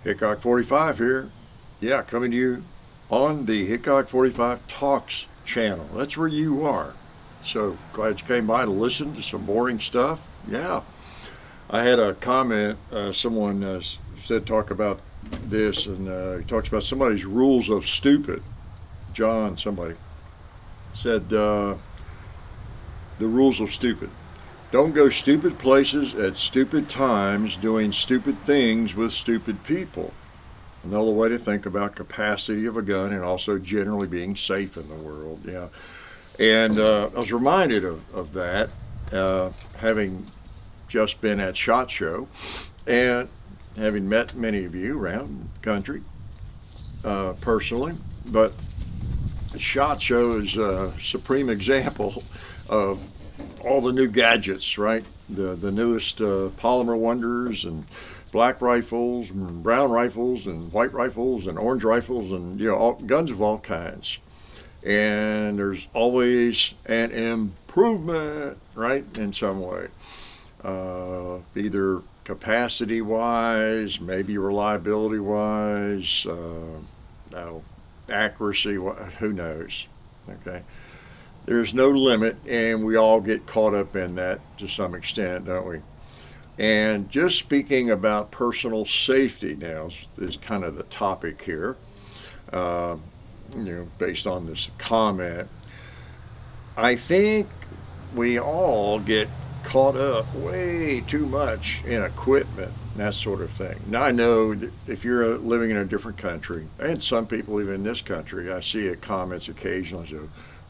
Hickok 45 here. Yeah, coming to you on the Hickok 45 Talks channel. That's where you are. So glad you came by to listen to some boring stuff. Yeah, I had a comment. Someone said talk about this, and he talks about somebody's rules of stupid. John, somebody said the rules of stupid. Don't go stupid places at stupid times doing stupid things with stupid people. Another way to think about capacity of a gun and also generally being safe in the world. Yeah. And I was reminded of that, having just been at SHOT Show and having met many of you around the country personally. But SHOT Show is a supreme example of all the new gadgets, right? The newest polymer wonders and black rifles and brown rifles and white rifles and orange rifles and guns of all kinds. And there's always an improvement, right, in some way, either capacity wise, maybe reliability wise, accuracy, who knows? Okay. There's no limit, and we all get caught up in that to some extent, don't we? And just speaking about personal safety now is kind of the topic here, based on this comment. I think we all get caught up way too much in equipment, that sort of thing. Now, I know that if you're living in a different country, and some people even in this country, I see comments occasionally say,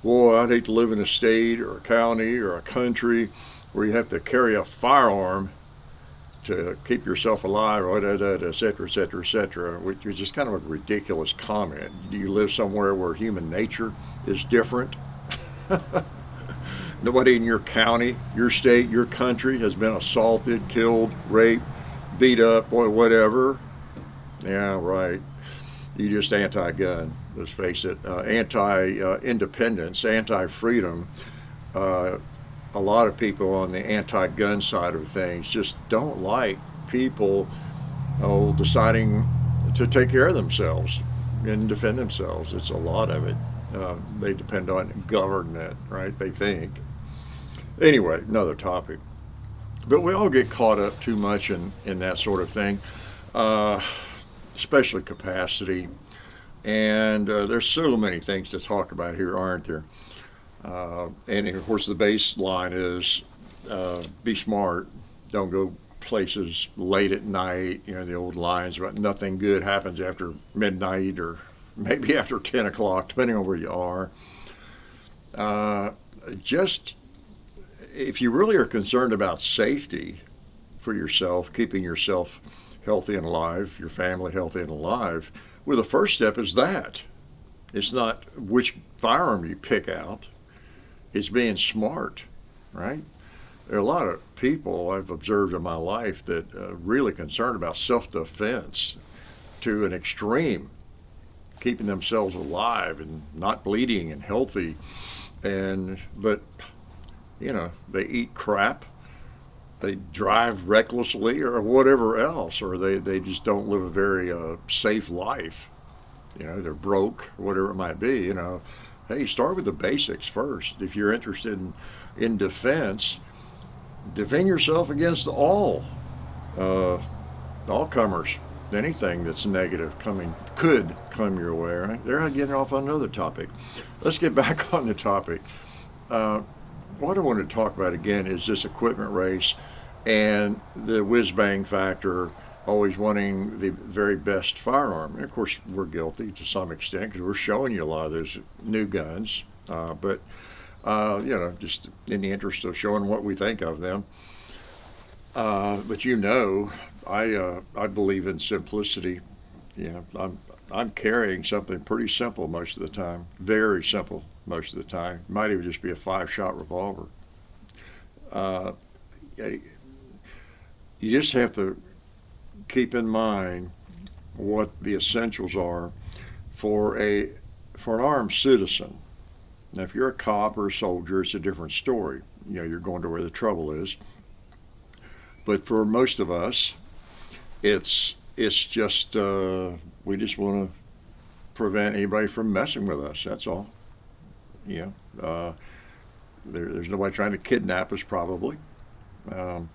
boy, I'd hate to live in a state or a county or a country where you have to carry a firearm to keep yourself alive, et cetera, et cetera, et cetera, which is just kind of a ridiculous comment. Do you live somewhere where human nature is different? Nobody in your county, your state, your country has been assaulted, killed, raped, beat up, boy, whatever. Yeah, right. You just anti-gun, let's face it, anti-independence, anti-freedom. A lot of people on the anti-gun side of things just don't like people deciding to take care of themselves and defend themselves. It's a lot of it. They depend on government, right? They think. Anyway, another topic. But we all get caught up too much in that sort of thing, especially capacity. And there's so many things to talk about here, aren't there? And of course, the baseline is be smart. Don't go places late at night. The old lines about nothing good happens after midnight or maybe after 10 o'clock, depending on where you are. Just if you really are concerned about safety for yourself, keeping yourself healthy and alive, your family healthy and alive, well, the first step is that. It's not which firearm you pick out. It's being smart, right? There are a lot of people I've observed in my life that are really concerned about self-defense to an extreme, keeping themselves alive and not bleeding and healthy. But they eat crap, they drive recklessly or whatever else, or they just don't live a very safe life. They're broke, whatever it might be. Hey, start with the basics first. If you're interested in defense, defend yourself against all comers. Anything that's negative could come your way. Right? They're getting off on another topic. Let's get back on the topic. What I want to talk about again is this equipment race and the whiz-bang factor, always wanting the very best firearm. And of course, we're guilty to some extent because we're showing you a lot of those new guns. But just in the interest of showing what we think of them. But I believe in simplicity. I'm carrying something pretty simple most of the time, very simple most of the time. Might even just be a 5-shot revolver. You just have to keep in mind what the essentials are for an armed citizen. Now, if you're a cop or a soldier, it's a different story. You're going to where the trouble is. But for most of us, it's It's just we just want to prevent anybody from messing with us. That's all. You know, there's nobody trying to kidnap us, probably. Um,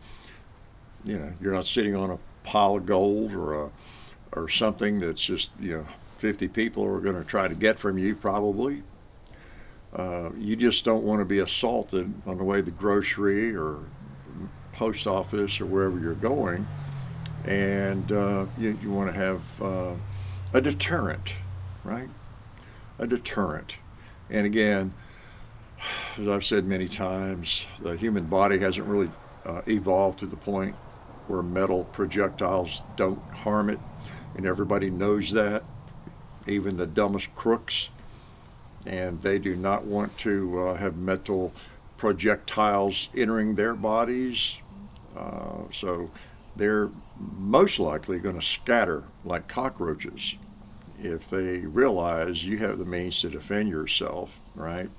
you're not sitting on a pile of gold or something that's just 50 people are going to try to get from you, probably. You just don't want to be assaulted on the way to the grocery or post office or wherever you're going, and you want to have a deterrent, right? A deterrent. And again, as I've said many times, the human body hasn't really evolved to the point where metal projectiles don't harm it, and everybody knows that, even the dumbest crooks, and they do not want to have metal projectiles entering their bodies. So they're most likely going to scatter like cockroaches if they realize you have the means to defend yourself, right?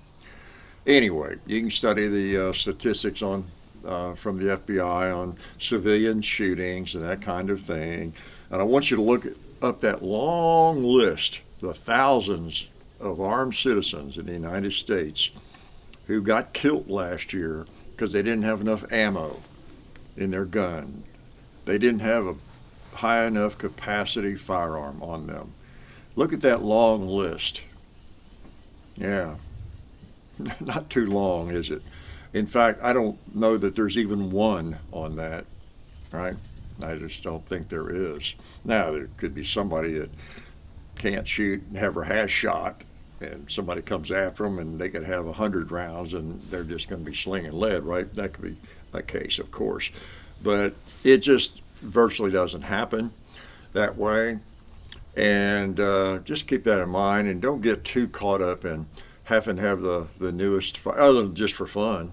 Anyway, you can study the statistics on from the FBI on civilian shootings and that kind of thing. And I want you to look up that long list, the thousands of armed citizens in the United States who got killed last year because they didn't have enough ammo in their gun. They didn't have a high enough capacity firearm on them. Look at that long list. Yeah, not too long, is it? In fact, I don't know that there's even one on that, right? I just don't think there is. Now, there could be somebody that can't shoot, never has shot, and somebody comes after them and they could have 100 rounds and they're just going to be slinging lead, right? That could be a case, of course. But it just virtually doesn't happen that way. And just keep that in mind, and don't get too caught up in having to have the newest, other than just for fun.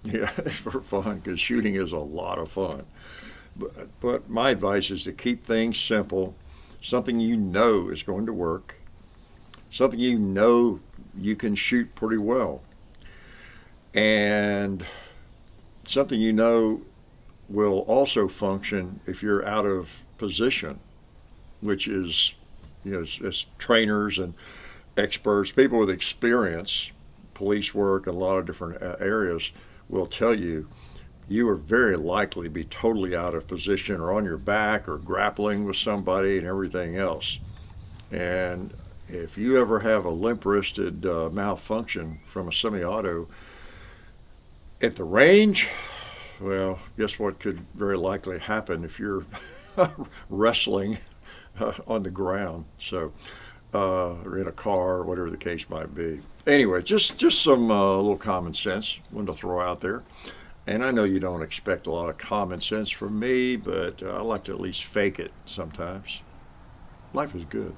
Yeah, for fun, because shooting is a lot of fun. But my advice is to keep things simple, something you know is going to work, something you know you can shoot pretty well, and something you know will also function if you're out of position, which is, as trainers and experts, people with experience, police work, and a lot of different areas will tell you, you are very likely to be totally out of position or on your back or grappling with somebody and everything else. And if you ever have a limp-wristed malfunction from a semi-auto at the range, well, guess what could very likely happen if you're wrestling on the ground, so or in a car, or whatever the case might be. Anyway, just some little common sense wanted to throw out there. And I know you don't expect a lot of common sense from me, but I like to at least fake it sometimes. Life is good.